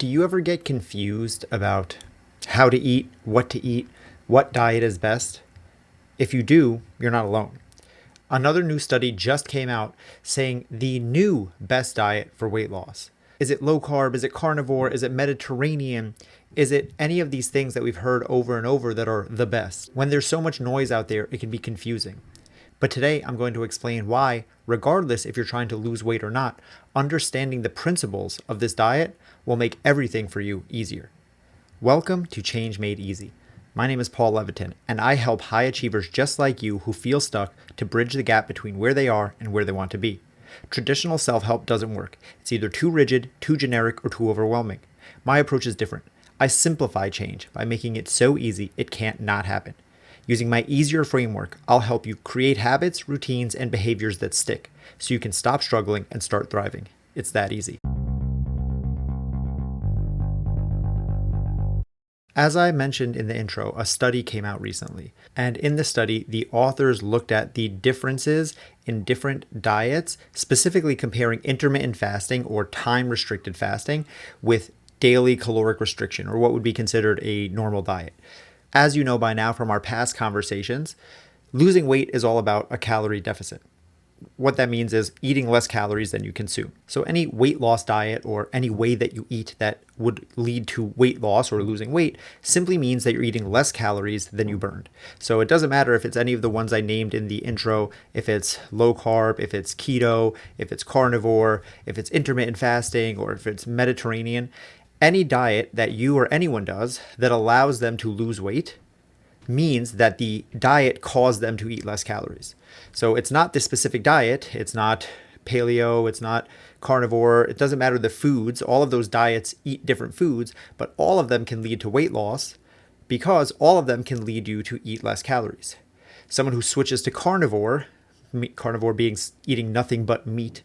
Do you ever get confused about how to eat, what diet is best? If you do, you're not alone. Another new study just came out saying the new best diet for weight loss. Is it low carb? Is it carnivore? Is it Mediterranean? Is it any of these things that we've heard over and over that are the best? When there's so much noise out there, it can be confusing. But today I'm going to explain why, regardless if you're trying to lose weight or not, understanding the principles of this diet will make everything for you easier. Welcome to Change Made Easy. My name is Paul Levitin, and I help high achievers just like you who feel stuck to bridge the gap between where they are and where they want to be. Traditional self-help doesn't work. It's either too rigid, too generic, or too overwhelming. My approach is different. I simplify change by making it so easy it can't not happen. Using my easier framework, I'll help you create habits, routines, and behaviors that stick so you can stop struggling and start thriving. It's that easy. As I mentioned in the intro, a study came out recently. And in the study, the authors looked at the differences in different diets, specifically comparing intermittent fasting or time-restricted fasting with daily caloric restriction, or what would be considered a normal diet. As you know by now from our past conversations, losing weight is all about a calorie deficit. What that means is eating less calories than you consume. So any weight loss diet or any way that you eat that would lead to weight loss or losing weight simply means that you're eating less calories than you burned. So it doesn't matter if it's any of the ones I named in the intro, if it's low carb, if it's keto, if it's carnivore, if it's intermittent fasting, or if it's Mediterranean. Any diet that you or anyone does that allows them to lose weight means that the diet caused them to eat less calories. So it's not the specific diet. It's not paleo. It's not carnivore. It doesn't matter the foods. All of those diets eat different foods, but all of them can lead to weight loss because all of them can lead you to eat less calories. Someone who switches to carnivore being eating nothing but meat.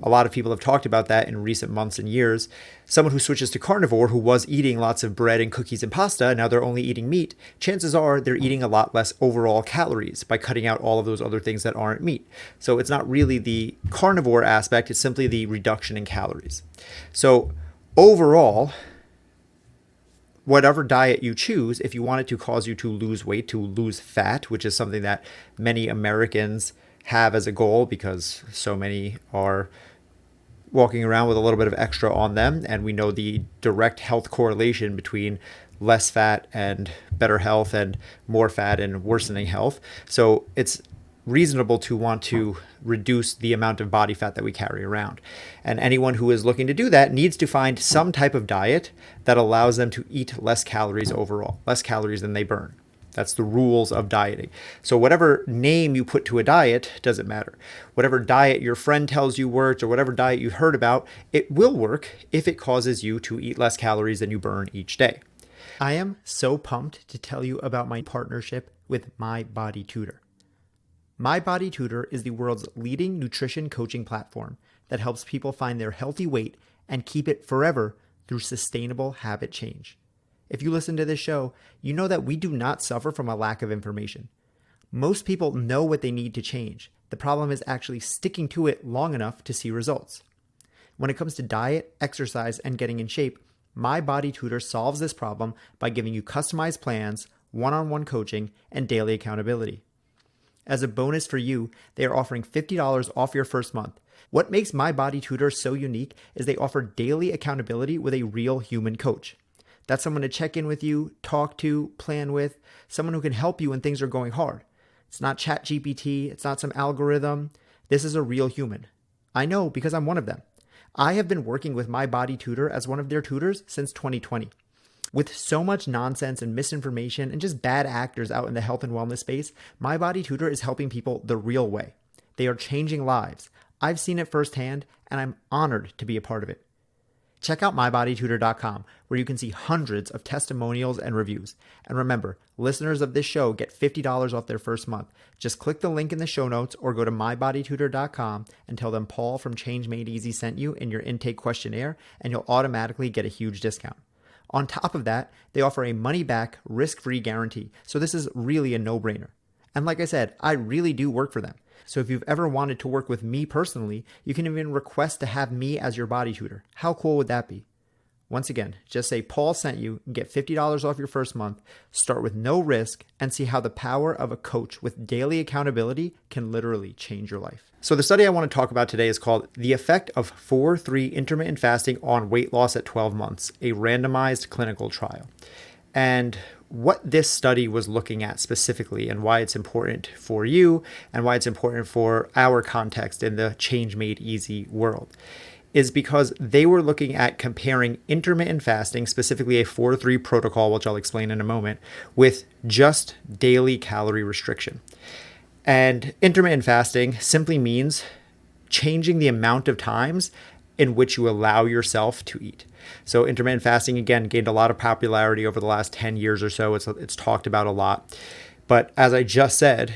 A lot of people have talked about that in recent months and years. Someone who switches to carnivore who was eating lots of bread and cookies and pasta, now they're only eating meat, chances are they're eating a lot less overall calories by cutting out all of those other things that aren't meat. So it's not really the carnivore aspect, it's simply the reduction in calories. So overall, whatever diet you choose, if you want it to cause you to lose weight, to lose fat, which is something that many Americans have as a goal because so many are walking around with a little bit of extra on them, and we know the direct health correlation between less fat and better health and more fat and worsening health. So it's reasonable to want to reduce the amount of body fat that we carry around. And anyone who is looking to do that needs to find some type of diet that allows them to eat less calories overall, less calories than they burn. That's the rules of dieting. So whatever name you put to a diet doesn't matter. Whatever diet your friend tells you works or whatever diet you heard about, it will work if it causes you to eat less calories than you burn each day. I am so pumped to tell you about my partnership with My Body Tutor. My Body Tutor is the world's leading nutrition coaching platform that helps people find their healthy weight and keep it forever through sustainable habit change. If you listen to this show, you know that we do not suffer from a lack of information. Most people know what they need to change. The problem is actually sticking to it long enough to see results. When it comes to diet, exercise, and getting in shape, My Body Tutor solves this problem by giving you customized plans, one-on-one coaching, and daily accountability. As a bonus for you, they are offering $50 off your first month. What makes My Body Tutor so unique is they offer daily accountability with a real human coach. That's someone to check in with you, talk to, plan with, someone who can help you when things are going hard. It's not ChatGPT, it's not some algorithm. This is a real human. I know because I'm one of them. I have been working with My Body Tutor as one of their tutors since 2020. With so much nonsense and misinformation and just bad actors out in the health and wellness space, My Body Tutor is helping people the real way. They are changing lives. I've seen it firsthand, and I'm honored to be a part of it. Check out mybodytutor.com, where you can see hundreds of testimonials and reviews. And remember, listeners of this show get $50 off their first month. Just click the link in the show notes or go to mybodytutor.com and tell them Paul from Change Made Easy sent you in your intake questionnaire, and you'll automatically get a huge discount. On top of that, they offer a money-back, risk-free guarantee. So this is really a no-brainer. And like I said, I really do work for them. So if you've ever wanted to work with me personally, you can even request to have me as your body tutor. How cool would that be? Once again, just say Paul sent you and get $50 off your first month. Start with no risk and see how the power of a coach with daily accountability can literally change your life. So the study I want to talk about today is called The Effect of 4-3 Intermittent Fasting on Weight Loss at 12 Months, a randomized clinical trial. And what this study was looking at specifically and why it's important for you and why it's important for our context in the Change Made Easy world is because they were looking at comparing intermittent fasting, specifically a 4-3 protocol, which I'll explain in a moment, with just daily calorie restriction. And intermittent fasting simply means changing the amount of times in which you allow yourself to eat. So intermittent fasting, again, gained a lot of popularity over the last 10 years or so. It's talked about a lot. But as I just said,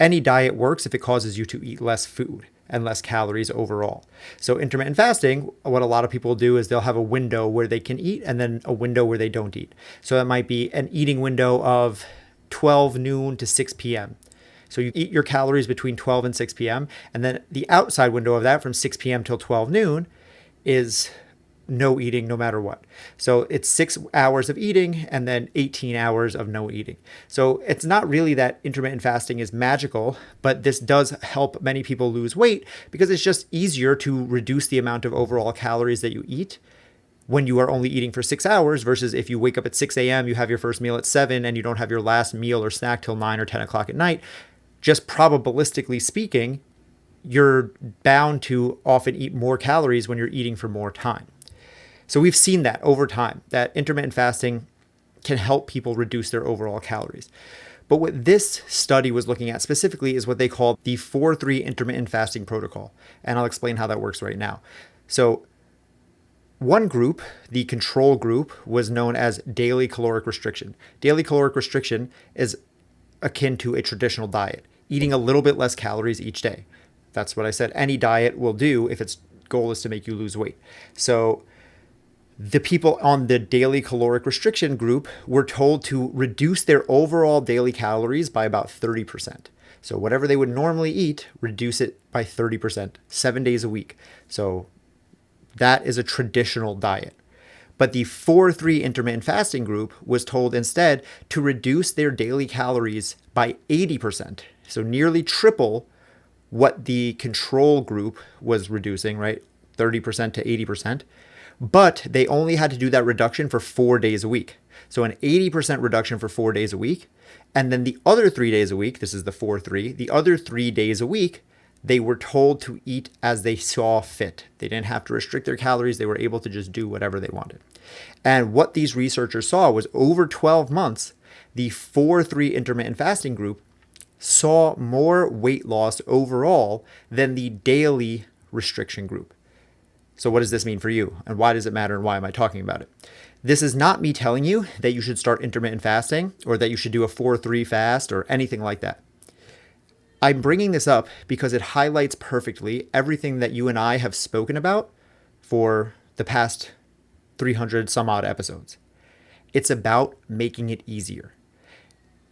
any diet works if it causes you to eat less food and less calories overall. So intermittent fasting, what a lot of people do is they'll have a window where they can eat and then a window where they don't eat. So that might be an eating window of 12 noon to 6 p.m. So you eat your calories between 12 and 6 p.m. And then the outside window of that from 6 p.m. till 12 noon is no eating no matter what. So it's 6 hours of eating and then 18 hours of no eating. So it's not really that intermittent fasting is magical, but this does help many people lose weight because it's just easier to reduce the amount of overall calories that you eat when you are only eating for 6 hours versus if you wake up at 6 a.m., you have your first meal at 7 and you don't have your last meal or snack till 9 or 10 o'clock at night. Just probabilistically speaking, you're bound to often eat more calories when you're eating for more time. So we've seen that over time, that intermittent fasting can help people reduce their overall calories. But what this study was looking at specifically is what they call the 4-3 intermittent fasting protocol. And I'll explain how that works right now. So one group, the control group, was known as daily caloric restriction. Daily caloric restriction is akin to a traditional diet, eating a little bit less calories each day. That's what I said any diet will do if its goal is to make you lose weight. So the people on the daily caloric restriction group were told to reduce their overall daily calories by about 30%. So whatever they would normally eat, reduce it by 30%, 7 days a week. So that is a traditional diet. But the 4-3 intermittent fasting group was told instead to reduce their daily calories by 80%. So nearly triple what the control group was reducing, right? 30% to 80%. But they only had to do that reduction for 4 days a week. So an 80% reduction for 4 days a week. And then the other 3 days a week, this is the 4-3, the other 3 days a week, they were told to eat as they saw fit. They didn't have to restrict their calories. They were able to just do whatever they wanted. And what these researchers saw was over 12 months, the 4-3 intermittent fasting group saw more weight loss overall than the daily restriction group. So what does this mean for you? And why does it matter? And why am I talking about it? This is not me telling you that you should start intermittent fasting or that you should do a 4-3 fast or anything like that. I'm bringing this up because it highlights perfectly everything that you and I have spoken about for the past 300 some odd episodes. It's about making it easier.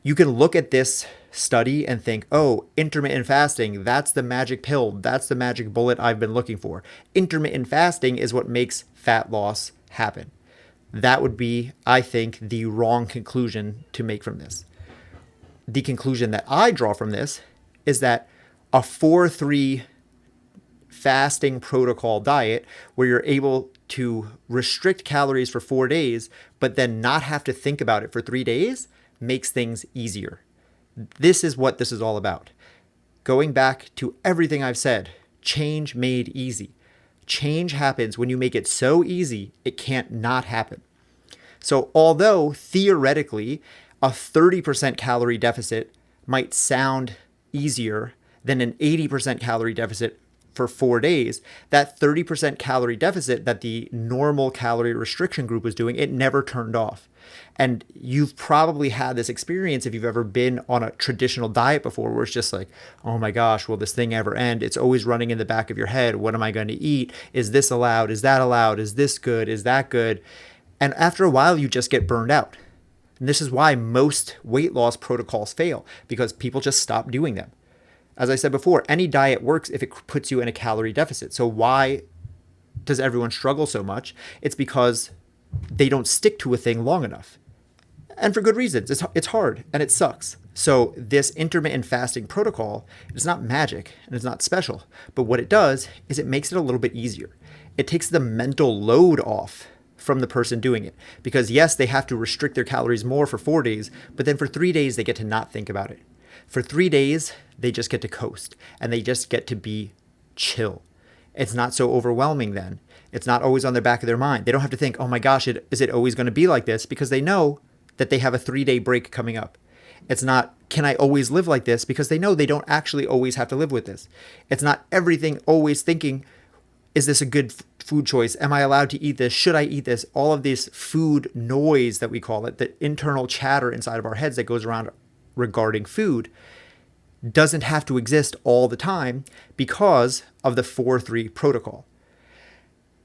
You can look at this study and think, oh, intermittent fasting, that's the magic pill. That's the magic bullet I've been looking for. Intermittent fasting is what makes fat loss happen. That would be, I think, the wrong conclusion to make from this. The conclusion that I draw from this is that a 4-3 fasting protocol diet where you're able to restrict calories for 4 days, but then not have to think about it for 3 days makes things easier. This is what this is all about. Going back to everything I've said, change made easy. Change happens when you make it so easy, it can't not happen. So although theoretically a 30% calorie deficit might sound easier than an 80% calorie deficit for 4 days, that 30% calorie deficit that the normal calorie restriction group was doing, it never turned off. And you've probably had this experience if you've ever been on a traditional diet before where it's just like, oh my gosh, will this thing ever end? It's always running in the back of your head. What am I going to eat? Is this allowed? Is that allowed? Is this good? Is that good? And after a while, you just get burned out. And this is why most weight loss protocols fail, because people just stop doing them. As I said before, any diet works if it puts you in a calorie deficit. So why does everyone struggle so much? It's because they don't stick to a thing long enough. And for good reasons. It's hard and it sucks. So this intermittent fasting protocol is not magic and it's not special. But what it does is it makes it a little bit easier. It takes the mental load off from the person doing it. Because yes, they have to restrict their calories more for 4 days, but then for 3 days, they get to not think about it. For 3 days, they just get to coast and they just get to be chill. It's not so overwhelming then. It's not always on the back of their mind. They don't have to think, oh my gosh, is it always going to be like this? Because they know that they have a 3-day break coming up. It's not, can I always live like this? Because they know they don't actually always have to live with this. It's not everything always thinking, is this a good food choice? Am I allowed to eat this? Should I eat this? All of this food noise that we call it, the internal chatter inside of our heads that goes around regarding food, doesn't have to exist all the time because of the 4-3 protocol.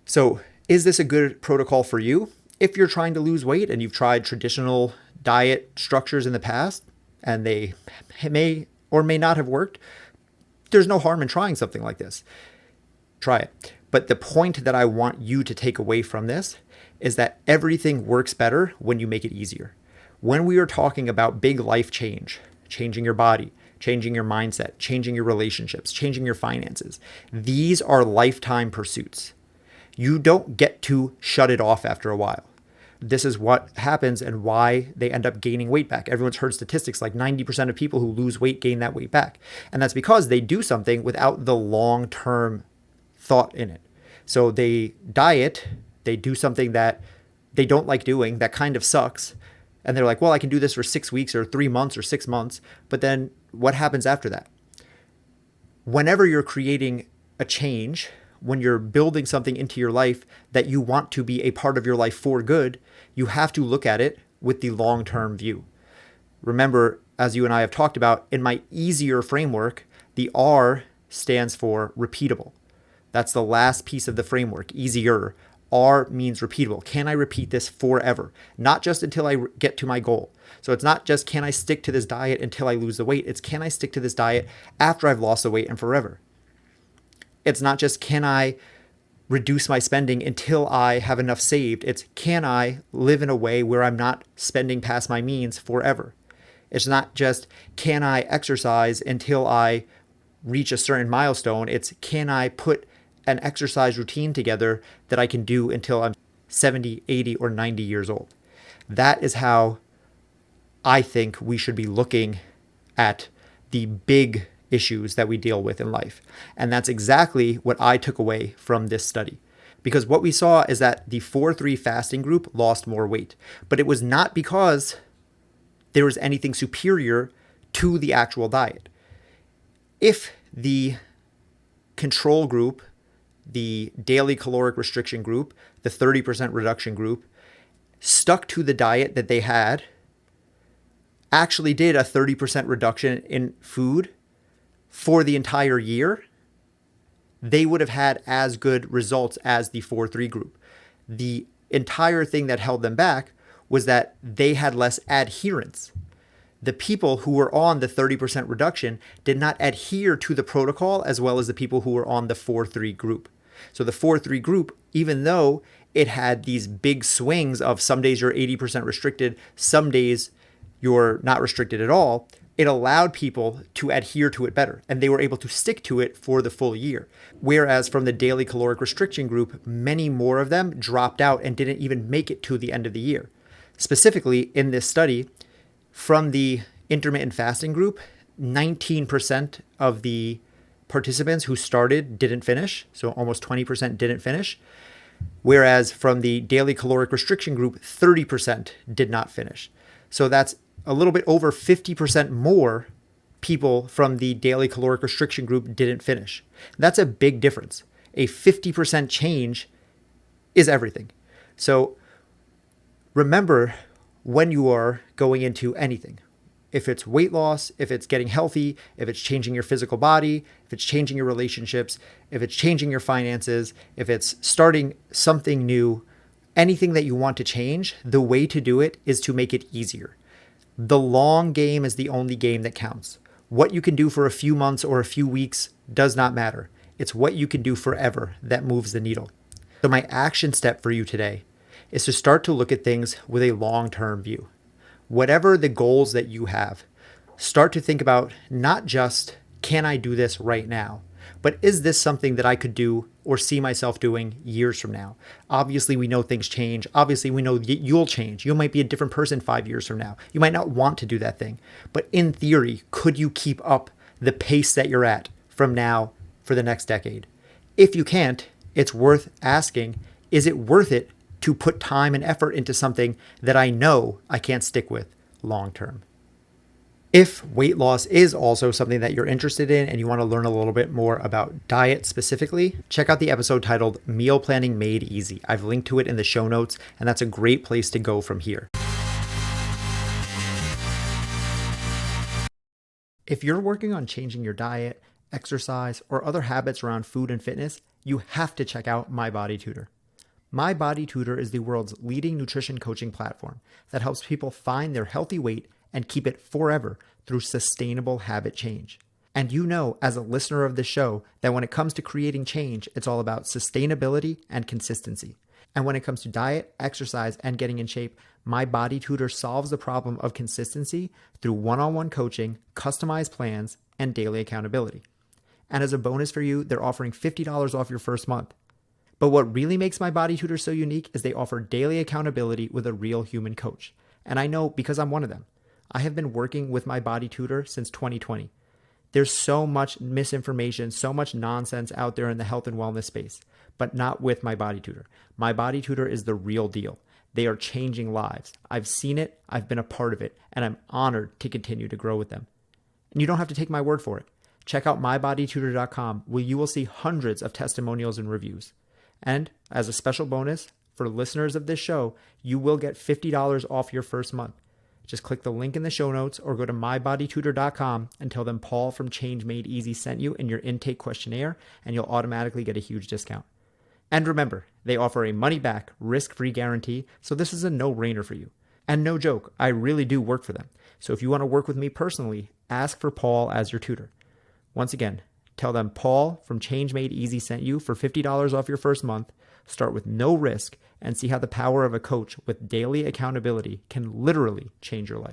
So is this a good protocol for you? If you're trying to lose weight and you've tried traditional diet structures in the past and they may or may not have worked, there's no harm in trying something like this. Try it. But the point that I want you to take away from this is that everything works better when you make it easier. When we are talking about big life change, changing your body, changing your mindset, changing your relationships, changing your finances, these are lifetime pursuits. You don't get to shut it off after a while. This is what happens and why they end up gaining weight back. Everyone's heard statistics like 90% of people who lose weight gain that weight back. And that's because they do something without the long-term thought in it. So they diet, they do something that they don't like doing, that kind of sucks. And they're like, well, I can do this for 6 weeks or 3 months or 6 months. But then what happens after that? Whenever you're creating a change, when you're building something into your life that you want to be a part of your life for good, you have to look at it with the long-term view. Remember, as you and I have talked about, in my easier framework, the R stands for repeatable. That's the last piece of the framework, easier. R means repeatable. Can I repeat this forever? Not just until I get to my goal. So it's not just can I stick to this diet until I lose the weight. It's can I stick to this diet after I've lost the weight and forever. It's not just can I reduce my spending until I have enough saved. It's can I live in a way where I'm not spending past my means forever. It's not just can I exercise until I reach a certain milestone. It's can I put an exercise routine together that I can do until I'm 70, 80, or 90 years old. That is how I think we should be looking at the big issues that we deal with in life. And that's exactly what I took away from this study. Because what we saw is that the 4-3 fasting group lost more weight. But it was not because there was anything superior to the actual diet. If the control group, the daily caloric restriction group, the 30% reduction group, stuck to the diet that they had, actually did a 30% reduction in food for the entire year, they would have had as good results as the 4-3 group. The entire thing that held them back was that they had less adherence. The people who were on the 30% reduction did not adhere to the protocol as well as the people who were on the 4-3 group. So the 4-3 group, even though it had these big swings of some days you're 80% restricted, some days you're not restricted at all, it allowed people to adhere to it better, and they were able to stick to it for the full year. Whereas from the daily caloric restriction group, many more of them dropped out and didn't even make it to the end of the year. Specifically in this study, from the intermittent fasting group, 19% of the participants who started didn't finish, so almost 20% didn't finish. Whereas from the daily caloric restriction group, 30% did not finish. So that's a little bit over 50% more people from the daily caloric restriction group didn't finish. That's a big difference. A 50% change is everything. So remember when you are going into anything, if it's weight loss, if it's getting healthy, if it's changing your physical body, if it's changing your relationships, if it's changing your finances, if it's starting something new, anything that you want to change, the way to do it is to make it easier. The long game is the only game that counts. What you can do for a few months or a few weeks does not matter. It's what you can do forever that moves the needle. So my action step for you today is to start to look at things with a long-term view. Whatever the goals that you have, start to think about not just, can I do this right now? But is this something that I could do or see myself doing years from now? Obviously, we know things change. Obviously, we know you'll change. You might be a different person 5 years from now. You might not want to do that thing. But in theory, could you keep up the pace that you're at from now for the next decade? If you can't, it's worth asking, is it worth it to put time and effort into something that I know I can't stick with long term? If weight loss is also something that you're interested in and you want to learn a little bit more about diet specifically, check out the episode titled Meal Planning Made Easy. I've linked to it in the show notes, and that's a great place to go from here. If you're working on changing your diet, exercise, or other habits around food and fitness, you have to check out My Body Tutor. My Body Tutor is the world's leading nutrition coaching platform that helps people find their healthy weight and keep it forever through sustainable habit change. And you know, as a listener of this show, that when it comes to creating change, it's all about sustainability and consistency. And when it comes to diet, exercise, and getting in shape, My Body Tutor solves the problem of consistency through one-on-one coaching, customized plans, and daily accountability. And as a bonus for you, they're offering $50 off your first month. But what really makes My Body Tutor so unique is they offer daily accountability with a real human coach. And I know because I'm one of them. I have been working with My Body Tutor since 2020. There's so much misinformation, so much nonsense out there in the health and wellness space, but not with My Body Tutor. My Body Tutor is the real deal. They are changing lives. I've seen it, I've been a part of it, and I'm honored to continue to grow with them. And you don't have to take my word for it. Check out mybodytutor.com, where you will see hundreds of testimonials and reviews. And as a special bonus, for listeners of this show, you will get $50 off your first month. Just click the link in the show notes or go to mybodytutor.com and tell them Paul from Change Made Easy sent you in your intake questionnaire, and you'll automatically get a huge discount. And remember, they offer a money-back, risk-free guarantee, so this is a no-brainer for you. And no joke, I really do work for them. So if you want to work with me personally, ask for Paul as your tutor. Once again, tell them Paul from Change Made Easy sent you for $50 off your first month. Start with no risk and see how the power of a coach with daily accountability can literally change your life.